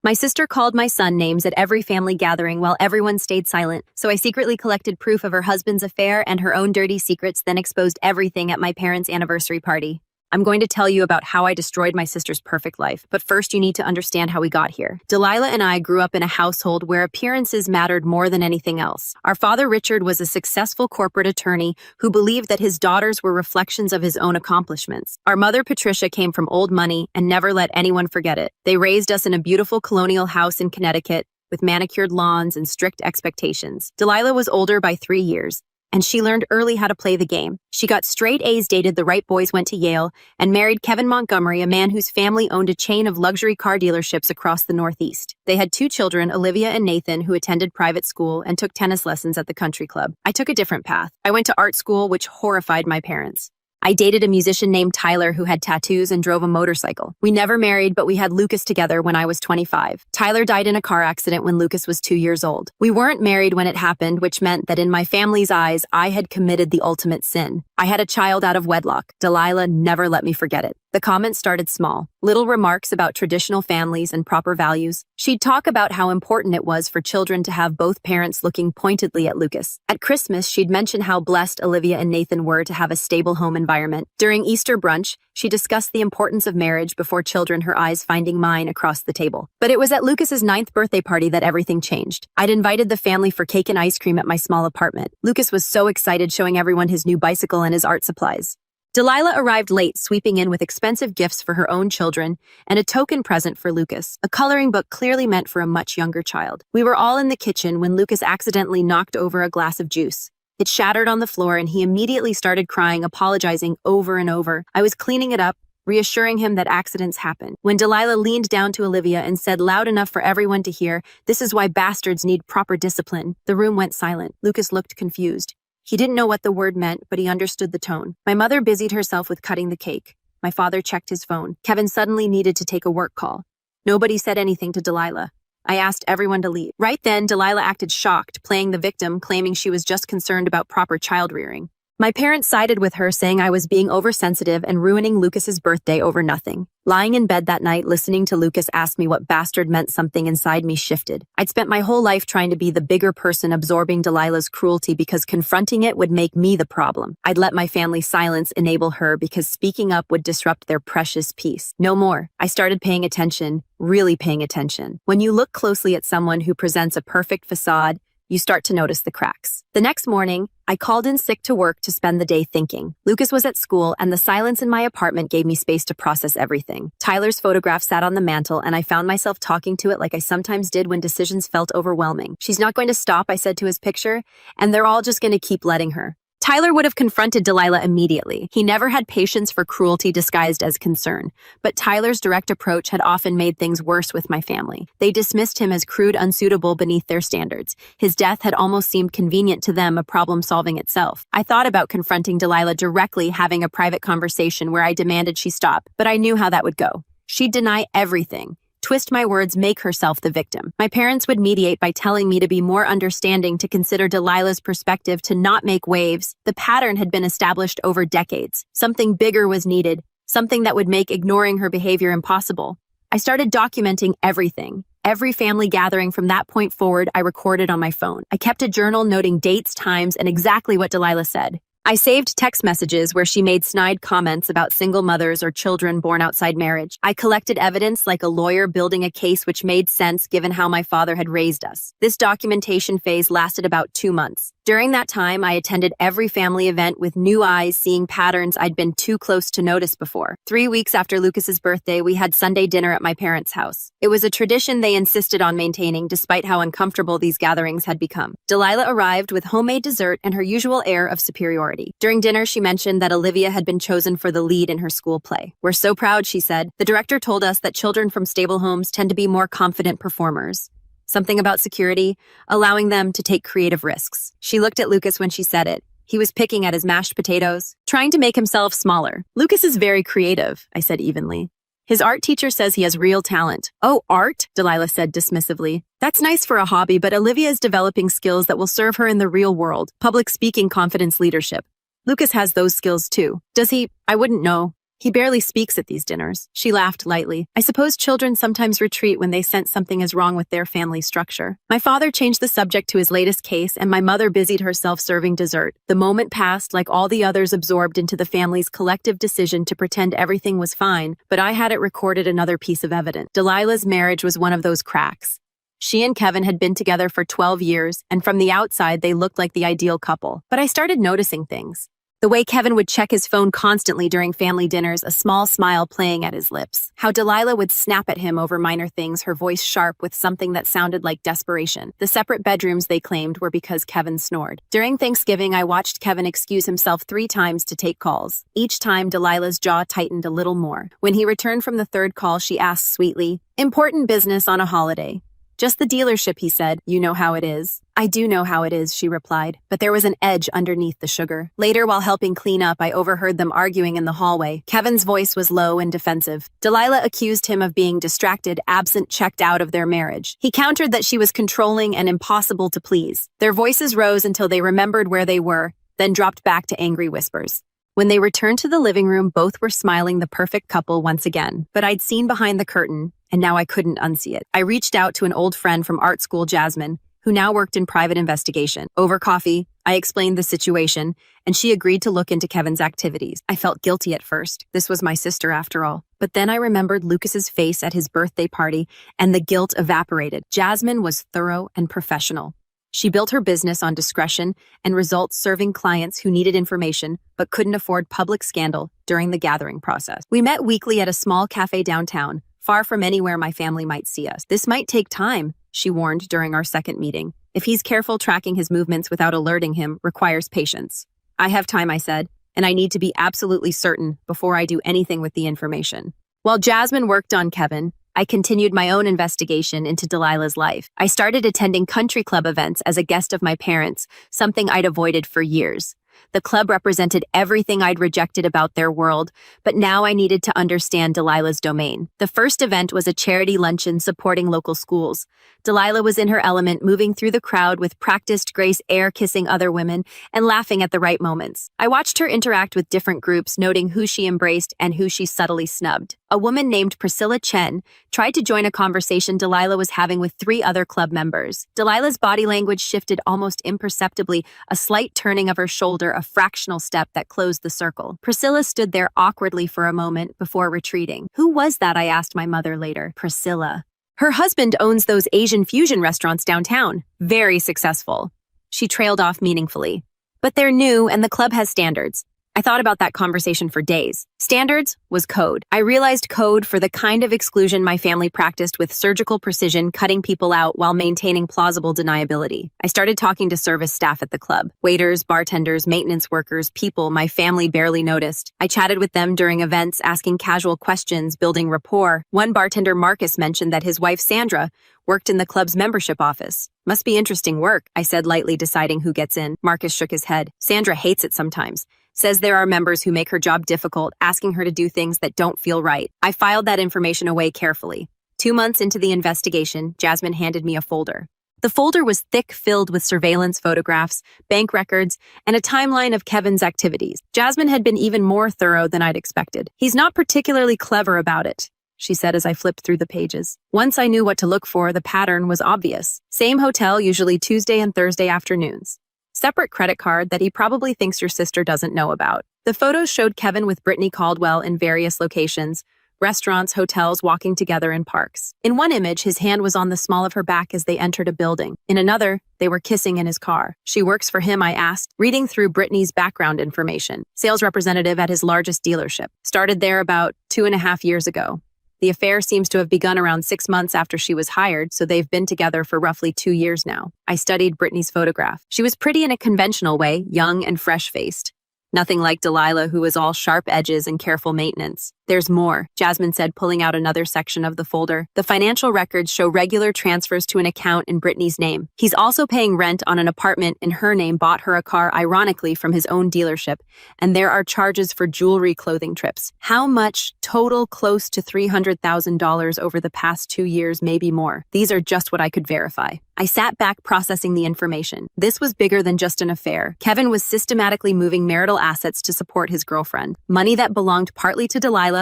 My sister called my son names at every family gathering while everyone stayed silent, so I secretly collected proof of her husband's affair and her own dirty secrets, then exposed everything at my parents' anniversary party. I'm going to tell you about how I destroyed my sister's perfect life, but first you need to understand how we got here. Delilah and I grew up in a household where appearances mattered more than anything else. Our father Richard was a successful corporate attorney who believed that his daughters were reflections of his own accomplishments. Our mother Patricia came from old money and never let anyone forget it. They raised us in a beautiful colonial house in Connecticut with manicured lawns and strict expectations. Delilah was older by 3 years, and she learned early how to play the game. She got straight A's, dated the right boys, went to Yale, and married Kevin Montgomery, a man whose family owned a chain of luxury car dealerships across the Northeast. They had 2 children, Olivia and Nathan, who attended private school and took tennis lessons at the country club. I took a different path. I went to art school, which horrified my parents. I dated a musician named Tyler who had tattoos and drove a motorcycle. We never married, but we had Lucas together when I was 25. Tyler died in a car accident when Lucas was 2 years old. We weren't married when it happened, which meant that in my family's eyes, I had committed the ultimate sin. I had a child out of wedlock. Delilah never let me forget it. The comments started small, little remarks about traditional families and proper values. She'd talk about how important it was for children to have both parents looking pointedly at Lucas. At Christmas, she'd mention how blessed Olivia and Nathan were to have a stable home environment. During Easter brunch, she discussed the importance of marriage before children, her eyes finding mine across the table. But it was at Lucas's 9th birthday party that everything changed. I'd invited the family for cake and ice cream at my small apartment. Lucas was so excited, showing everyone his new bicycle and his art supplies. Delilah arrived late, sweeping in with expensive gifts for her own children and a token present for Lucas, a coloring book clearly meant for a much younger child. We were all in the kitchen when Lucas accidentally knocked over a glass of juice. It shattered on the floor and he immediately started crying, apologizing over and over. I was cleaning it up, reassuring him that accidents happen, when Delilah leaned down to Olivia and said loud enough for everyone to hear, "This is why bastards need proper discipline." The room went silent. Lucas looked confused. He didn't know what the word meant, but he understood the tone. My mother busied herself with cutting the cake. My father checked his phone. Kevin suddenly needed to take a work call. Nobody said anything to Delilah. I asked everyone to leave. Right then, Delilah acted shocked, playing the victim, claiming she was just concerned about proper child rearing. My parents sided with her, saying I was being oversensitive and ruining Lucas's birthday over nothing. Lying in bed that night, listening to Lucas ask me what bastard meant, something inside me shifted. I'd spent my whole life trying to be the bigger person, absorbing Delilah's cruelty because confronting it would make me the problem. I'd let my family's silence enable her because speaking up would disrupt their precious peace. No more. I started paying attention, really paying attention. When you look closely at someone who presents a perfect facade, you start to notice the cracks. The next morning, I called in sick to work to spend the day thinking. Lucas was at school, and the silence in my apartment gave me space to process everything. Tyler's photograph sat on the mantle, and I found myself talking to it like I sometimes did when decisions felt overwhelming. "She's not going to stop," I said to his picture, "and they're all just going to keep letting her." Tyler would have confronted Delilah immediately. He never had patience for cruelty disguised as concern, but Tyler's direct approach had often made things worse with my family. They dismissed him as crude, unsuitable beneath their standards. His death had almost seemed convenient to them, a problem solving itself. I thought about confronting Delilah directly, having a private conversation where I demanded she stop, but I knew how that would go. She'd deny everything, twist my words, make herself the victim. My parents would mediate by telling me to be more understanding, to consider Delilah's perspective, to not make waves. The pattern had been established over decades. Something bigger was needed, something that would make ignoring her behavior impossible. I started documenting everything. Every family gathering from that point forward, I recorded on my phone. I kept a journal noting dates, times, and exactly what Delilah said. I saved text messages where she made snide comments about single mothers or children born outside marriage. I collected evidence like a lawyer building a case, which made sense given how my father had raised us. This documentation phase lasted about 2 months. During that time, I attended every family event with new eyes, seeing patterns I'd been too close to notice before. 3 weeks after Lucas's birthday, we had Sunday dinner at my parents' house. It was a tradition they insisted on maintaining, despite how uncomfortable these gatherings had become. Delilah arrived with homemade dessert and her usual air of superiority. During dinner, she mentioned that Olivia had been chosen for the lead in her school play. "We're so proud," she said. "The director told us that children from stable homes tend to be more confident performers. Something about security, allowing them to take creative risks." She looked at Lucas when she said it. He was picking at his mashed potatoes, trying to make himself smaller. "Lucas is very creative," I said evenly. "His art teacher says he has real talent." "Oh, art?" Delilah said dismissively. "That's nice for a hobby, but Olivia is developing skills that will serve her in the real world. Public speaking, confidence, leadership. Lucas has those skills too." "Does he?" "I wouldn't know." He barely speaks at these dinners. She laughed lightly. I suppose children sometimes retreat when they sense something is wrong with their family structure. My father changed the subject to his latest case, and my mother busied herself serving dessert. The moment passed like all the others, absorbed into the family's collective decision to pretend everything was fine, but I had it recorded another piece of evidence. Delilah's marriage was one of those cracks. She and Kevin had been together for 12 years, and from the outside, they looked like the ideal couple. But I started noticing things. The way Kevin would check his phone constantly during family dinners, a small smile playing at his lips. How Delilah would snap at him over minor things, her voice sharp with something that sounded like desperation. The separate bedrooms, they claimed, were because Kevin snored. During Thanksgiving, I watched Kevin excuse himself 3 times to take calls. Each time, Delilah's jaw tightened a little more. When he returned from the 3rd call, she asked sweetly, "Important business on a holiday." "Just the dealership," he said. "You know how it is." "I do know how it is," she replied, but there was an edge underneath the sugar. Later, while helping clean up, I overheard them arguing in the hallway. Kevin's voice was low and defensive. Delilah accused him of being distracted, absent, checked out of their marriage. He countered that she was controlling and impossible to please. Their voices rose until they remembered where they were, then dropped back to angry whispers. When they returned to the living room, both were smiling, the perfect couple once again. But I'd seen behind the curtain, and now I couldn't unsee it. I reached out to an old friend from art school, Jasmine, who now worked in private investigation. Over coffee, I explained the situation, and she agreed to look into Kevin's activities. I felt guilty at first. This was my sister after all. But then I remembered Lucas's face at his birthday party, and the guilt evaporated. Jasmine was thorough and professional. She built her business on discretion and results, serving clients who needed information but couldn't afford public scandal during the gathering process. We met weekly at a small cafe downtown, far from anywhere my family might see us. "This might take time," she warned during our second meeting. "If he's careful, tracking his movements without alerting him requires patience." "I have time," I said, "and I need to be absolutely certain before I do anything with the information." While Jasmine worked on Kevin, I continued my own investigation into Delilah's life. I started attending country club events as a guest of my parents, something I'd avoided for years. The club represented everything I'd rejected about their world, but now I needed to understand Delilah's domain. The first event was a charity luncheon supporting local schools. Delilah was in her element, moving through the crowd with practiced grace, air-kissing other women and laughing at the right moments. I watched her interact with different groups, noting who she embraced and who she subtly snubbed. A woman named Priscilla Chen tried to join a conversation Delilah was having with 3 other club members. Delilah's body language shifted almost imperceptibly, a slight turning of her shoulder, a fractional step that closed the circle. Priscilla stood there awkwardly for a moment before retreating. "Who was that?" I asked my mother later. "Priscilla. Her husband owns those Asian fusion restaurants downtown. Very successful." She trailed off meaningfully. "But they're new and the club has standards." I thought about that conversation for days. Standards was code. I realized code for the kind of exclusion my family practiced with surgical precision, cutting people out while maintaining plausible deniability. I started talking to service staff at the club. Waiters, bartenders, maintenance workers, people my family barely noticed. I chatted with them during events, asking casual questions, building rapport. One bartender, Marcus, mentioned that his wife, Sandra, worked in the club's membership office. "Must be interesting work," I said lightly, deciding who gets in. Marcus shook his head. "Sandra hates it sometimes. Says there are members who make her job difficult, asking her to do things that don't feel right." I filed that information away carefully. 2 months into the investigation, Jasmine handed me a folder. The folder was thick, filled with surveillance photographs, bank records, and a timeline of Kevin's activities. Jasmine had been even more thorough than I'd expected. "He's not particularly clever about it," she said as I flipped through the pages. Once I knew what to look for, the pattern was obvious. Same hotel, usually Tuesday and Thursday afternoons. Separate credit card that he probably thinks your sister doesn't know about. The photos showed Kevin with Brittany Caldwell in various locations, restaurants, hotels, walking together in parks. In one image, his hand was on the small of her back as they entered a building. In another, they were kissing in his car. "She works for him?" I asked, reading through Brittany's background information. Sales representative at his largest dealership. Started there about 2.5 years ago. The affair seems to have begun around 6 months after she was hired, so they've been together for roughly 2 years now. I studied Brittany's photograph. She was pretty in a conventional way, young and fresh-faced. Nothing like Delilah, who was all sharp edges and careful maintenance. There's more, Jasmine said, pulling out another section of the folder. The financial records show regular transfers to an account in Brittany's name. He's also paying rent on an apartment in her name, bought her a car, ironically, from his own dealership. And there are charges for jewelry, clothing trips. How much? Total close to $300,000 over the past 2 years, maybe more. These are just what I could verify. I sat back processing the information. This was bigger than just an affair. Kevin was systematically moving marital assets to support his girlfriend. Money that belonged partly to Delilah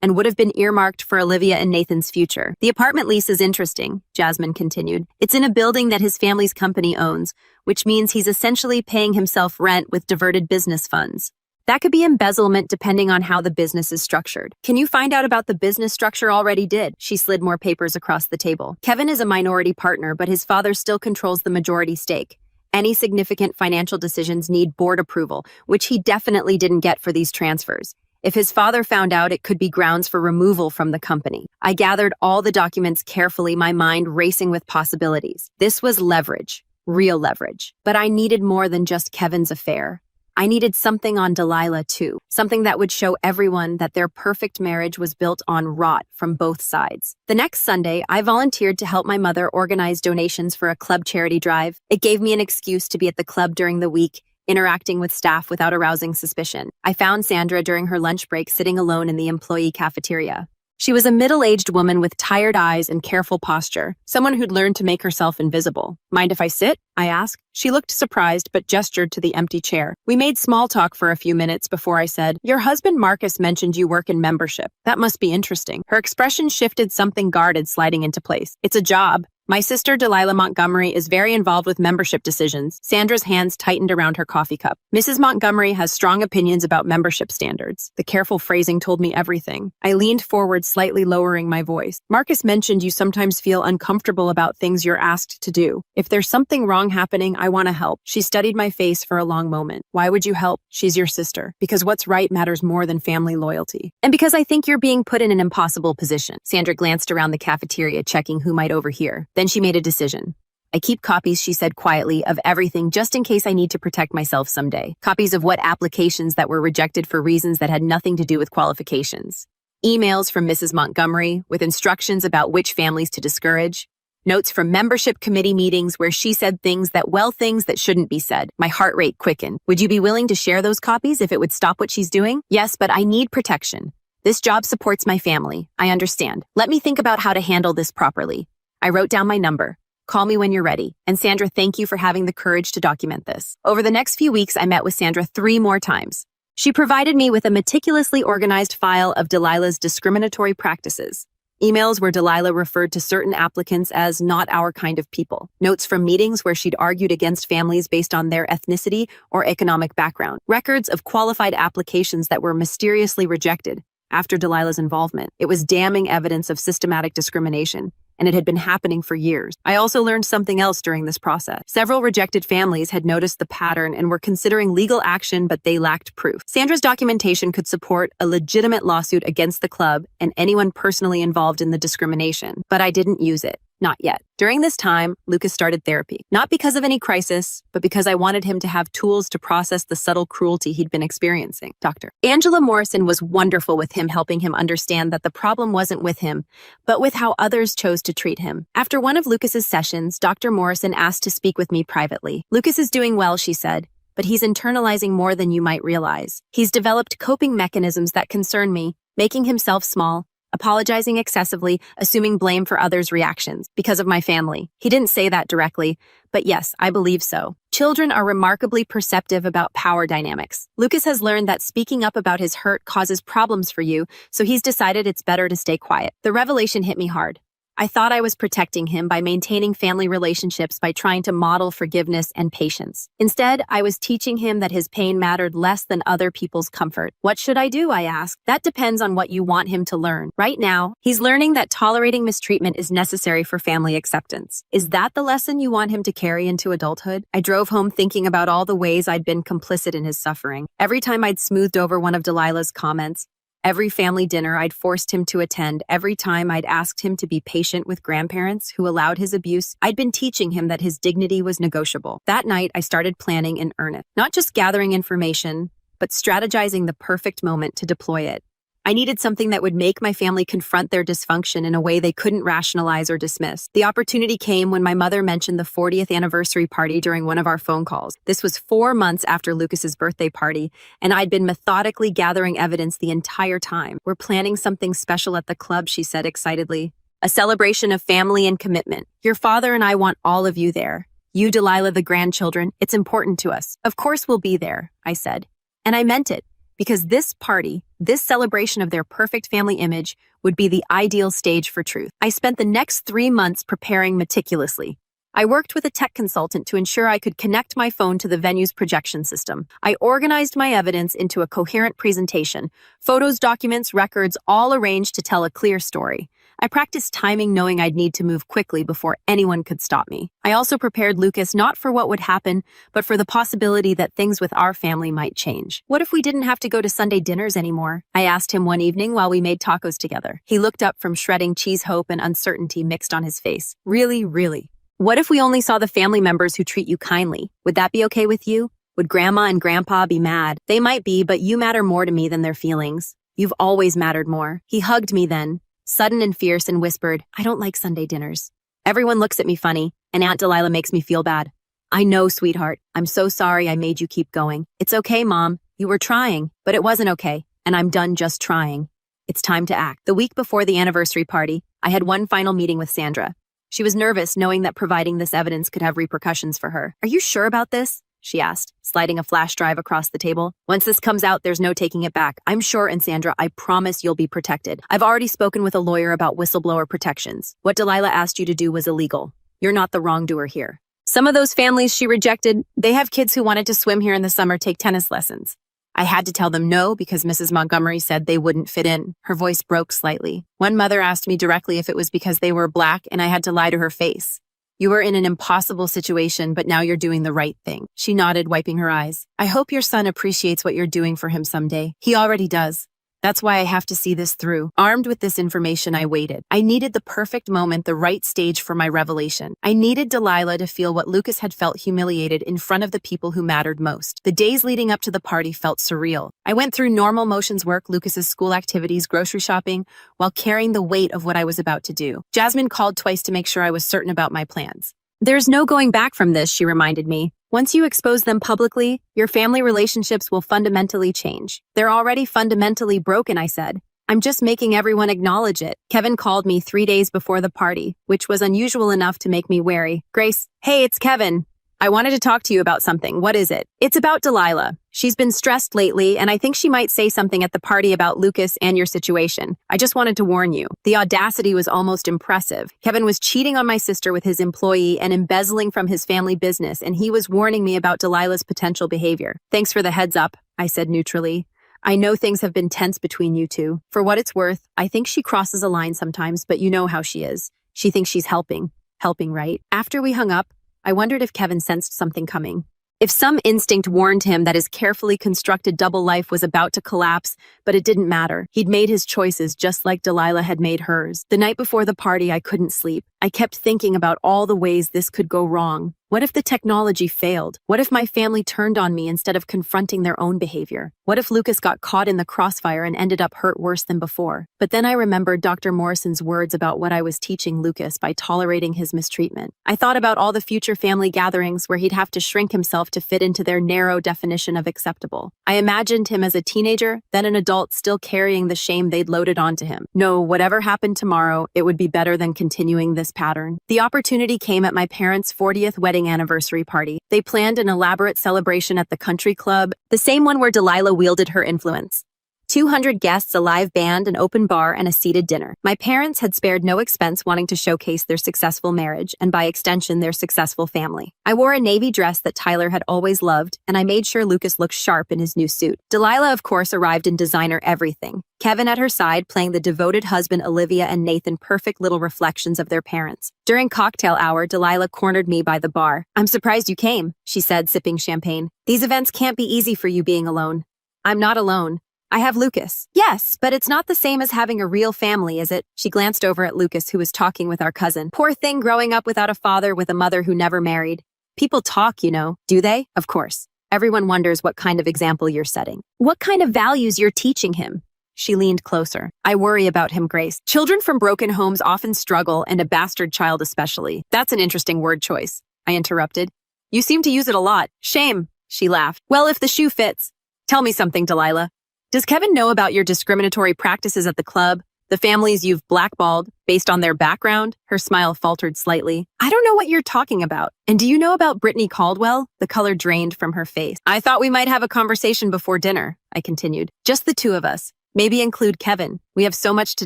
and would have been earmarked for Olivia and Nathan's future. The apartment lease is interesting, Jasmine continued. It's in a building that his family's company owns, which means he's essentially paying himself rent with diverted business funds. That could be embezzlement depending on how the business is structured. Can you find out about the business structure? Already did. She slid more papers across the table. Kevin is a minority partner, but his father still controls the majority stake. Any significant financial decisions need board approval, which he definitely didn't get for these transfers. If his father found out, it could be grounds for removal from the company. I gathered all the documents carefully, my mind racing with possibilities. This was leverage, real leverage. But I needed more than just Kevin's affair. I needed something on Delilah, too. Something that would show everyone that their perfect marriage was built on rot from both sides. The next Sunday, I volunteered to help my mother organize donations for a club charity drive. It gave me an excuse to be at the club during the week, interacting with staff without arousing suspicion. I found Sandra during her lunch break sitting alone in the employee cafeteria. She was a middle-aged woman with tired eyes and careful posture, someone who'd learned to make herself invisible. Mind if I sit? I asked. She looked surprised but gestured to the empty chair. We made small talk for a few minutes before I said, "Your husband Marcus mentioned you work in membership. That must be interesting." Her expression shifted, something guarded sliding into place. "It's a job. My sister, Delilah Montgomery, is very involved with membership decisions." Sandra's hands tightened around her coffee cup. "Mrs. Montgomery has strong opinions about membership standards." The careful phrasing told me everything. I leaned forward, slightly lowering my voice. "Marcus mentioned you sometimes feel uncomfortable about things you're asked to do. If there's something wrong happening, I want to help." She studied my face for a long moment. "Why would you help?" "She's your sister. Because what's right matters more than family loyalty. And because I think you're being put in an impossible position." Sandra glanced around the cafeteria, checking who might overhear. Then she made a decision. "I keep copies," she said quietly, "of everything just in case I need to protect myself someday. Copies of what applications that were rejected for reasons that had nothing to do with qualifications. Emails from Mrs. Montgomery with instructions about which families to discourage. Notes from membership committee meetings where she said things that shouldn't be said." My heart rate quickened. "Would you be willing to share those copies if it would stop what she's doing?" "Yes, but I need protection. This job supports my family. I understand. Let me think about how to handle this properly." I wrote down my number. "Call me when you're ready. And Sandra, thank you for having the courage to document this." Over the next few weeks, I met with Sandra 3 more times. She provided me with a meticulously organized file of Delilah's discriminatory practices. Emails where Delilah referred to certain applicants as not our kind of people. Notes from meetings where she'd argued against families based on their ethnicity or economic background. Records of qualified applications that were mysteriously rejected after Delilah's involvement. It was damning evidence of systematic discrimination, and it had been happening for years. I also learned something else during this process. Several rejected families had noticed the pattern and were considering legal action, but they lacked proof. Sandra's documentation could support a legitimate lawsuit against the club and anyone personally involved in the discrimination, but I didn't use it. Not yet. During this time, Lucas started therapy. Not because of any crisis, but because I wanted him to have tools to process the subtle cruelty he'd been experiencing. Dr. Angela Morrison was wonderful with him, helping him understand that the problem wasn't with him, but with how others chose to treat him. After one of Lucas's sessions, Dr. Morrison asked to speak with me privately. "Lucas is doing well," she said, "but he's internalizing more than you might realize. He's developed coping mechanisms that concern me, making himself small, apologizing excessively, assuming blame for others' reactions because of my family." He didn't say that directly, but yes, I believe so. Children are remarkably perceptive about power dynamics. Lucas has learned that speaking up about his hurt causes problems for you, so he's decided it's better to stay quiet. The revelation hit me hard. I thought I was protecting him by maintaining family relationships, by trying to model forgiveness and patience. Instead, I was teaching him that his pain mattered less than other people's comfort. "What should I do?" I asked. "That depends on what you want him to learn. Right now, he's learning that tolerating mistreatment is necessary for family acceptance. Is that the lesson you want him to carry into adulthood?" I drove home thinking about all the ways I'd been complicit in his suffering. Every time I'd smoothed over one of Delilah's comments, every family dinner I'd forced him to attend, every time I'd asked him to be patient with grandparents who allowed his abuse, I'd been teaching him that his dignity was negotiable. That night, I started planning in earnest, not just gathering information, but strategizing the perfect moment to deploy it. I needed something that would make my family confront their dysfunction in a way they couldn't rationalize or dismiss. The opportunity came when my mother mentioned the 40th anniversary party during one of our phone calls. This was 4 months after Lucas's birthday party, and I'd been methodically gathering evidence the entire time. "We're planning something special at the club," she said excitedly. "A celebration of family and commitment. Your father and I want all of you there. You, Delilah, the grandchildren. It's important to us." "Of course we'll be there," I said. And I meant it. Because this party, this celebration of their perfect family image, would be the ideal stage for truth. I spent the next 3 months preparing meticulously. I worked with a tech consultant to ensure I could connect my phone to the venue's projection system. I organized my evidence into a coherent presentation, photos, documents, records, all arranged to tell a clear story. I practiced timing, knowing I'd need to move quickly before anyone could stop me. I also prepared Lucas not for what would happen, but for the possibility that things with our family might change. "What if we didn't have to go to Sunday dinners anymore?" I asked him one evening while we made tacos together. He looked up from shredding cheese, hope and uncertainty mixed on his face. "Really, really? What if we only saw the family members who treat you kindly? Would that be okay with you? Would Grandma and Grandpa be mad?" "They might be, but you matter more to me than their feelings. You've always mattered more." He hugged me then, sudden and fierce, and whispered, "I don't like Sunday dinners. Everyone looks at me funny, and Aunt Delilah makes me feel bad." "I know, sweetheart. I'm so sorry I made you keep going." "It's okay, Mom. You were trying, but it wasn't okay, and I'm done just trying. It's time to act." The week before the anniversary party, I had one final meeting with Sandra. She was nervous, knowing that providing this evidence could have repercussions for her. "Are you sure about this?" she asked, sliding a flash drive across the table. "Once this comes out, there's no taking it back. I'm sure, and Sandra, I promise you'll be protected. I've already spoken with a lawyer about whistleblower protections. What Delilah asked you to do was illegal. You're not the wrongdoer here." Some of those families she rejected, they have kids who wanted to swim here in the summer, take tennis lessons. I had to tell them no because Mrs. Montgomery said they wouldn't fit in. Her voice broke slightly. One mother asked me directly if it was because they were Black, and I had to lie to her face. "You were in an impossible situation, but now you're doing the right thing." She nodded, wiping her eyes. "I hope your son appreciates what you're doing for him someday. He already does. That's why I have to see this through." Armed with this information, I waited. I needed the perfect moment, the right stage for my revelation. I needed Delilah to feel what Lucas had felt, humiliated in front of the people who mattered most. The days leading up to the party felt surreal. I went through normal motions: work, Lucas's school activities, grocery shopping, while carrying the weight of what I was about to do. Jasmine called twice to make sure I was certain about my plans. "There's no going back from this," she reminded me. "Once you expose them publicly, your family relationships will fundamentally change." "They're already fundamentally broken," I said. "I'm just making everyone acknowledge it." Kevin called me 3 days before the party, which was unusual enough to make me wary. "Grace, hey, it's Kevin. I wanted to talk to you about something." "What is it?" "It's about Delilah. She's been stressed lately, and I think she might say something at the party about Lucas and your situation. I just wanted to warn you." The audacity was almost impressive. Kevin was cheating on my sister with his employee and embezzling from his family business, and he was warning me about Delilah's potential behavior. "Thanks for the heads up," I said neutrally. "I know things have been tense between you two. For what it's worth, I think she crosses a line sometimes, but you know how she is. She thinks she's helping. Helping, right?" After we hung up, I wondered if Kevin sensed something coming. If some instinct warned him that his carefully constructed double life was about to collapse, but it didn't matter. He'd made his choices just like Delilah had made hers. The night before the party, I couldn't sleep. I kept thinking about all the ways this could go wrong. What if the technology failed? What if my family turned on me instead of confronting their own behavior? What if Lucas got caught in the crossfire and ended up hurt worse than before? But then I remembered Dr. Morrison's words about what I was teaching Lucas by tolerating his mistreatment. I thought about all the future family gatherings where he'd have to shrink himself to fit into their narrow definition of acceptable. I imagined him as a teenager, then an adult, still carrying the shame they'd loaded onto him. No, whatever happened tomorrow, it would be better than continuing this pattern. The opportunity came at my parents' 40th wedding anniversary party. They planned an elaborate celebration at the country club, the same one where Delilah wielded her influence. 200 guests, a live band, an open bar, and a seated dinner. My parents had spared no expense wanting to showcase their successful marriage, and by extension, their successful family. I wore a navy dress that Tyler had always loved, and I made sure Lucas looked sharp in his new suit. Delilah, of course, arrived in designer everything. Kevin at her side, playing the devoted husband Olivia and Nathan, perfect little reflections of their parents. During cocktail hour, Delilah cornered me by the bar. "I'm surprised you came," she said, sipping champagne. "These events can't be easy for you being alone." "I'm not alone. I have Lucas." "Yes, but it's not the same as having a real family, is it?" She glanced over at Lucas, who was talking with our cousin. "Poor thing, growing up without a father, with a mother who never married. People talk, you know. Do they?" "Of course. Everyone wonders what kind of example you're setting. What kind of values you're teaching him." She leaned closer. I worry about him, Grace. Children from broken homes often struggle, and a bastard child especially. That's an interesting word choice, I interrupted. You seem to use it a lot. Shame, she laughed. Well, if the shoe fits. Tell me something, Delilah. Does Kevin know about your discriminatory practices at the club? The families you've blackballed based on their background? Her smile faltered slightly. I don't know what you're talking about. And do you know about Brittany Caldwell? The color drained from her face. I thought we might have a conversation before dinner, I continued. Just the two of us. Maybe include Kevin. We have so much to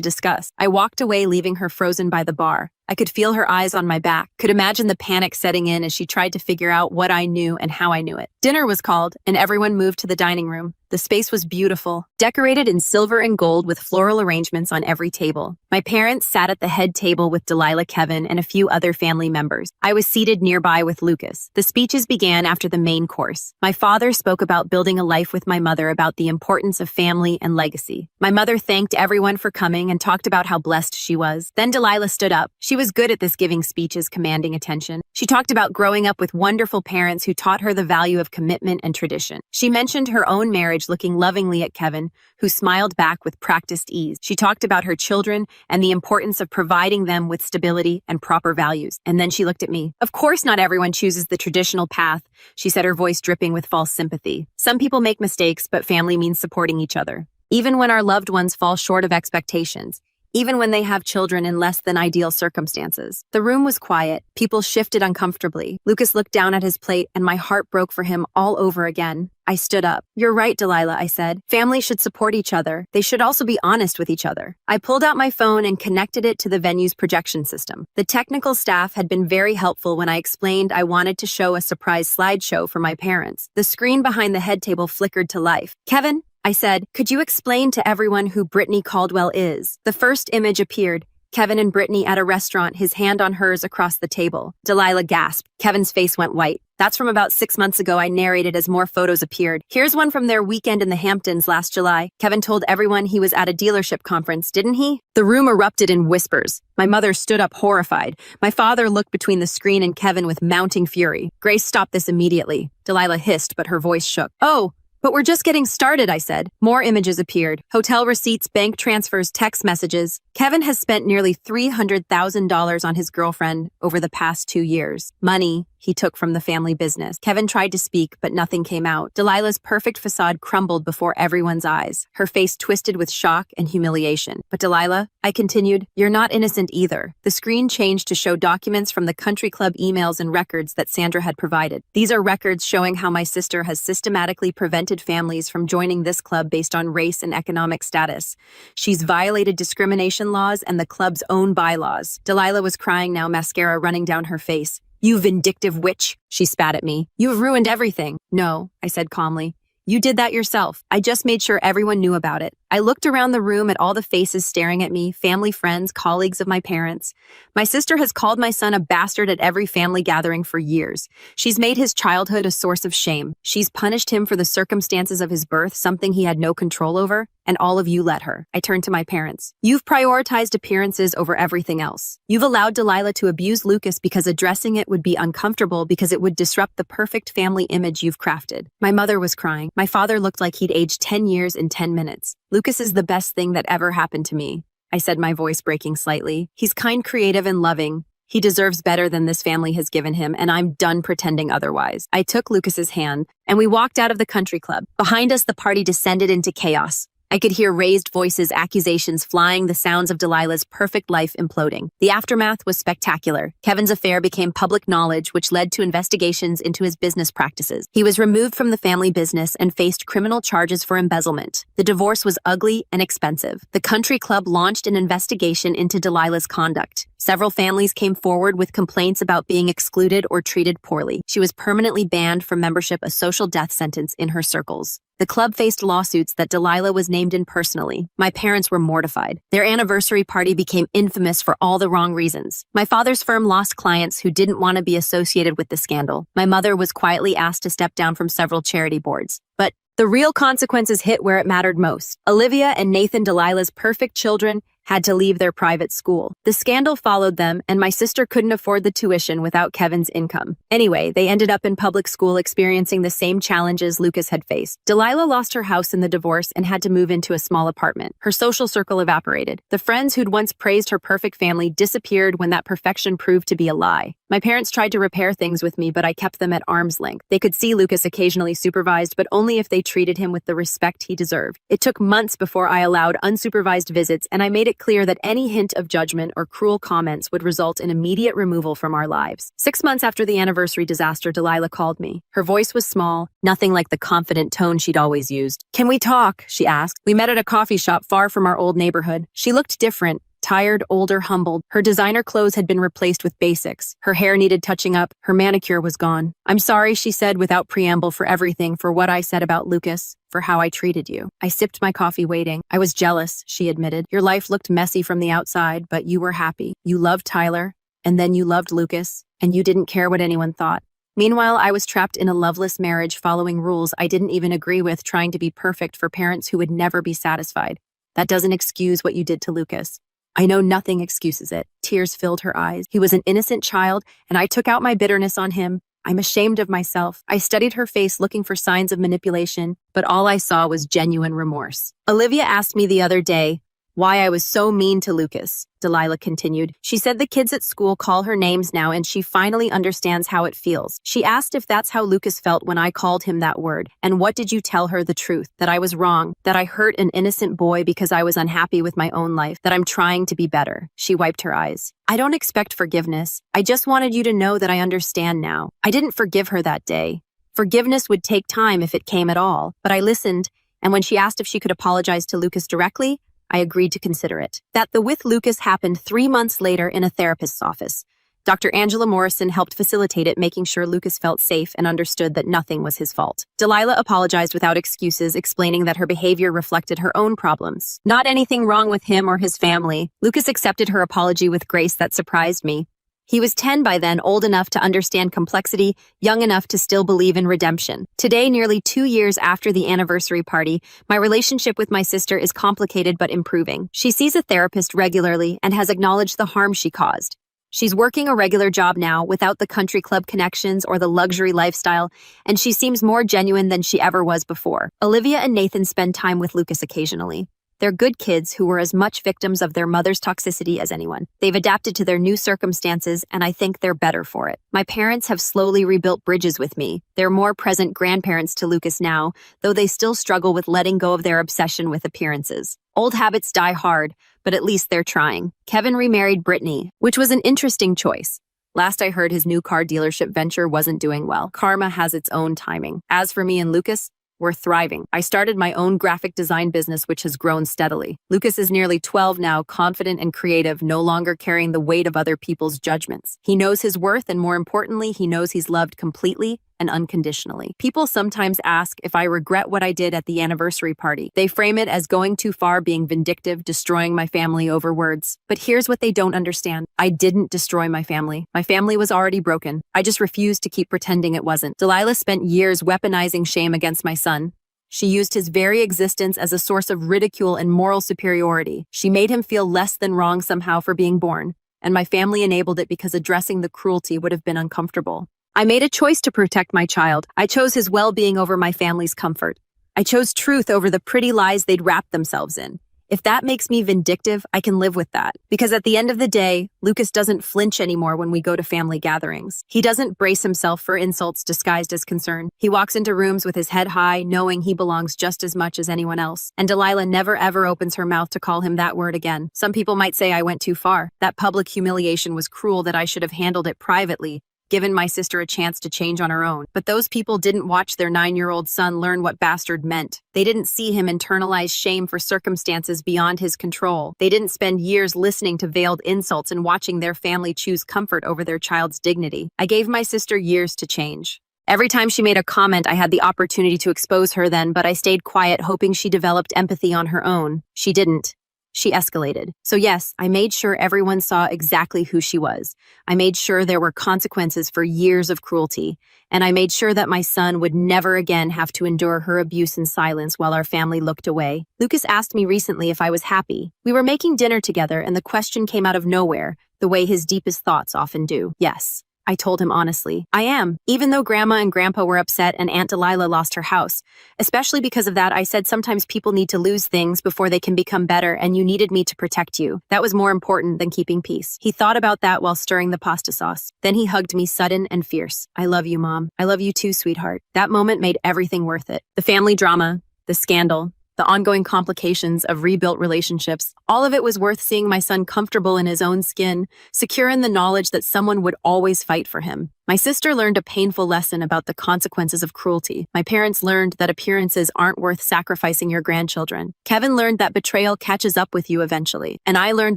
discuss. I walked away, leaving her frozen by the bar. I could feel her eyes on my back, could imagine the panic setting in as she tried to figure out what I knew and how I knew it. Dinner was called, and everyone moved to the dining room. The space was beautiful, decorated in silver and gold with floral arrangements on every table. My parents sat at the head table with Delilah, Kevin, and a few other family members. I was seated nearby with Lucas. The speeches began after the main course. My father spoke about building a life with my mother, about the importance of family and legacy. My mother thanked everyone for coming and talked about how blessed she was. Then Delilah stood up. She was good at this, giving speeches, commanding attention. She talked about growing up with wonderful parents who taught her the value of commitment and tradition. She mentioned her own marriage, looking lovingly at Kevin, who smiled back with practiced ease. She talked about her children and the importance of providing them with stability and proper values. And then she looked at me. Of course, not everyone chooses the traditional path, she said, her voice dripping with false sympathy. Some people make mistakes, but family means supporting each other. Even when our loved ones fall short of expectations, even when they have children in less than ideal circumstances. The room was quiet. People shifted uncomfortably. Lucas looked down at his plate, and my heart broke for him all over again. I stood up. You're right, Delilah, I said. Families should support each other. They should also be honest with each other. I pulled out my phone and connected it to the venue's projection system. The technical staff had been very helpful when I explained I wanted to show a surprise slideshow for my parents. The screen behind the head table flickered to life. Kevin, I said, could you explain to everyone who Brittany Caldwell is? The first image appeared. Kevin and Brittany at a restaurant, his hand on hers across the table. Delilah gasped. Kevin's face went white. That's from about 6 months ago, I narrated as more photos appeared. Here's one from their weekend in the Hamptons last July. Kevin told everyone he was at a dealership conference, didn't he? The room erupted in whispers. My mother stood up horrified. My father looked between the screen and Kevin with mounting fury. Grace stopped this immediately. Delilah hissed, but her voice shook. Oh, but we're just getting started, I said. More images appeared. Hotel receipts, bank transfers, text messages. Kevin has spent nearly $300,000 on his girlfriend over the past 2 years. Money he took from the family business. Kevin tried to speak, but nothing came out. Delilah's perfect facade crumbled before everyone's eyes, her face twisted with shock and humiliation. But Delilah, I continued, you're not innocent either. The screen changed to show documents from the country club emails and records that Sandra had provided. These are records showing how my sister has systematically prevented families from joining this club based on race and economic status. She's violated discrimination laws and the club's own bylaws. Delilah was crying now, mascara running down her face. You vindictive witch, she spat at me. You have ruined everything. No, I said calmly. You did that yourself. I just made sure everyone knew about it. I looked around the room at all the faces staring at me, family, friends, colleagues of my parents. My sister has called my son a bastard at every family gathering for years. She's made his childhood a source of shame. She's punished him for the circumstances of his birth, something he had no control over, and all of you let her. I turned to my parents. You've prioritized appearances over everything else. You've allowed Delilah to abuse Lucas because addressing it would be uncomfortable because it would disrupt the perfect family image you've crafted. My mother was crying. My father looked like he'd aged 10 years in 10 minutes. Lucas is the best thing that ever happened to me, I said, my voice breaking slightly. He's kind, creative, and loving. He deserves better than this family has given him, and I'm done pretending otherwise. I took Lucas's hand, and we walked out of the country club. Behind us, the party descended into chaos. I could hear raised voices, accusations flying, the sounds of Delilah's perfect life imploding. The aftermath was spectacular. Kevin's affair became public knowledge, which led to investigations into his business practices. He was removed from the family business and faced criminal charges for embezzlement. The divorce was ugly and expensive. The country club launched an investigation into Delilah's conduct. Several families came forward with complaints about being excluded or treated poorly. She was permanently banned from membership, a social death sentence in her circles. The club faced lawsuits that Delilah was named in personally. My parents were mortified. Their anniversary party became infamous for all the wrong reasons. My father's firm lost clients who didn't want to be associated with the scandal. My mother was quietly asked to step down from several charity boards. But the real consequences hit where it mattered most. Olivia and Nathan, Delilah's perfect children, had to leave their private school. The scandal followed them, and my sister couldn't afford the tuition without Kevin's income. Anyway, they ended up in public school experiencing the same challenges Lucas had faced. Delilah lost her house in the divorce and had to move into a small apartment. Her social circle evaporated. The friends who'd once praised her perfect family disappeared when that perfection proved to be a lie. My parents tried to repair things with me, but I kept them at arm's length. They could see Lucas occasionally supervised, but only if they treated him with the respect he deserved. It took months before I allowed unsupervised visits, and I made it clear that any hint of judgment or cruel comments would result in immediate removal from our lives. 6 months after the anniversary disaster, Delilah called me. Her voice was small, nothing like the confident tone she'd always used. "Can we talk?" she asked. We met at a coffee shop far from our old neighborhood. She looked different. Tired, older, humbled. Her designer clothes had been replaced with basics. Her hair needed touching up. Her manicure was gone. "I'm sorry," she said without preamble, "for everything, for what I said about Lucas, for how I treated you." I sipped my coffee waiting. "I was jealous," she admitted. "Your life looked messy from the outside, but you were happy. You loved Tyler, and then you loved Lucas, and you didn't care what anyone thought." Meanwhile, I was trapped in a loveless marriage following rules I didn't even agree with, trying to be perfect for parents who would never be satisfied. That doesn't excuse what you did to Lucas. I know nothing excuses it. Tears filled her eyes. He was an innocent child, and I took out my bitterness on him. I'm ashamed of myself. I studied her face looking for signs of manipulation, but all I saw was genuine remorse. Olivia asked me the other day why I was so mean to Lucas, Delilah continued. She said the kids at school call her names now, and she finally understands how it feels. She asked if that's how Lucas felt when I called him that word. And what did you tell her the truth? That I was wrong, that I hurt an innocent boy because I was unhappy with my own life, that I'm trying to be better. She wiped her eyes. I don't expect forgiveness. I just wanted you to know that I understand now. I didn't forgive her that day. Forgiveness would take time if it came at all, but I listened, and when she asked if she could apologize to Lucas directly, I agreed to consider it. That the with Lucas happened 3 months later in a therapist's office. Dr. Angela Morrison helped facilitate it, making sure Lucas felt safe and understood that nothing was his fault. Delilah apologized without excuses, explaining that her behavior reflected her own problems. Not anything wrong with him or his family. Lucas accepted her apology with grace that surprised me. He was 10 by then, old enough to understand complexity, young enough to still believe in redemption. Today, nearly 2 years after the anniversary party, my relationship with my sister is complicated but improving. She sees a therapist regularly and has acknowledged the harm she caused. She's working a regular job now without the country club connections or the luxury lifestyle, and she seems more genuine than she ever was before. Olivia and Nathan spend time with Lucas occasionally. They're good kids who were as much victims of their mother's toxicity as anyone. They've adapted to their new circumstances, and I think they're better for it. My parents have slowly rebuilt bridges with me. They're more present grandparents to Lucas now, though they still struggle with letting go of their obsession with appearances. Old habits die hard, but at least they're trying. Kevin remarried Brittany, which was an interesting choice. Last I heard, his new car dealership venture wasn't doing well. Karma has its own timing. As for me and Lucas, we're thriving. I started my own graphic design business, which has grown steadily. Lucas is nearly 12 now, confident and creative, no longer carrying the weight of other people's judgments. He knows his worth, and more importantly, he knows he's loved completely and unconditionally. People sometimes ask if I regret what I did at the anniversary party. They frame it as going too far, being vindictive, destroying my family over words. But here's what they don't understand. I didn't destroy my family. My family was already broken. I just refused to keep pretending it wasn't. Delilah spent years weaponizing shame against my son. She used his very existence as a source of ridicule and moral superiority. She made him feel less than wrong somehow for being born. And my family enabled it because addressing the cruelty would have been uncomfortable. I made a choice to protect my child. I chose his well-being over my family's comfort. I chose truth over the pretty lies they'd wrapped themselves in. If that makes me vindictive, I can live with that. Because at the end of the day, Lucas doesn't flinch anymore when we go to family gatherings. He doesn't brace himself for insults disguised as concern. He walks into rooms with his head high, knowing he belongs just as much as anyone else. And Delilah never ever opens her mouth to call him that word again. Some people might say I went too far. That public humiliation was cruel, that I should have handled it privately, given my sister a chance to change on her own. But those people didn't watch their 9-year-old son learn what bastard meant. They didn't see him internalize shame for circumstances beyond his control. They didn't spend years listening to veiled insults and watching their family choose comfort over their child's dignity. I gave my sister years to change. Every time she made a comment, I had the opportunity to expose her then, but I stayed quiet, hoping she developed empathy on her own. She didn't. she escalated. So yes, I made sure everyone saw exactly who she was. I made sure there were consequences for years of cruelty. And I made sure that my son would never again have to endure her abuse in silence while our family looked away. Lucas asked me recently if I was happy. We were making dinner together and the question came out of nowhere, the way his deepest thoughts often do. Yes, I told him honestly. I am, even though Grandma and Grandpa were upset and Aunt Delilah lost her house. Especially because of that, I said sometimes people need to lose things before they can become better, and you needed me to protect you. That was more important than keeping peace. He thought about that while stirring the pasta sauce. Then he hugged me sudden and fierce. I love you, Mom. I love you too, sweetheart. That moment made everything worth it. The family drama, the scandal, the ongoing complications of rebuilt relationships, all of it was worth seeing my son comfortable in his own skin, secure in the knowledge that someone would always fight for him. My sister learned a painful lesson about the consequences of cruelty. My parents learned that appearances aren't worth sacrificing your grandchildren. Kevin learned that betrayal catches up with you eventually. And I learned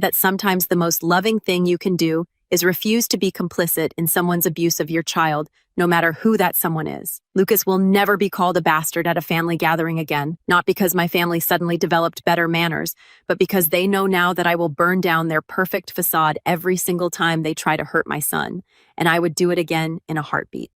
that sometimes the most loving thing you can do is refuse to be complicit in someone's abuse of your child, no matter who that someone is. Lucas will never be called a bastard at a family gathering again, not because my family suddenly developed better manners, but because they know now that I will burn down their perfect facade every single time they try to hurt my son, and I would do it again in a heartbeat.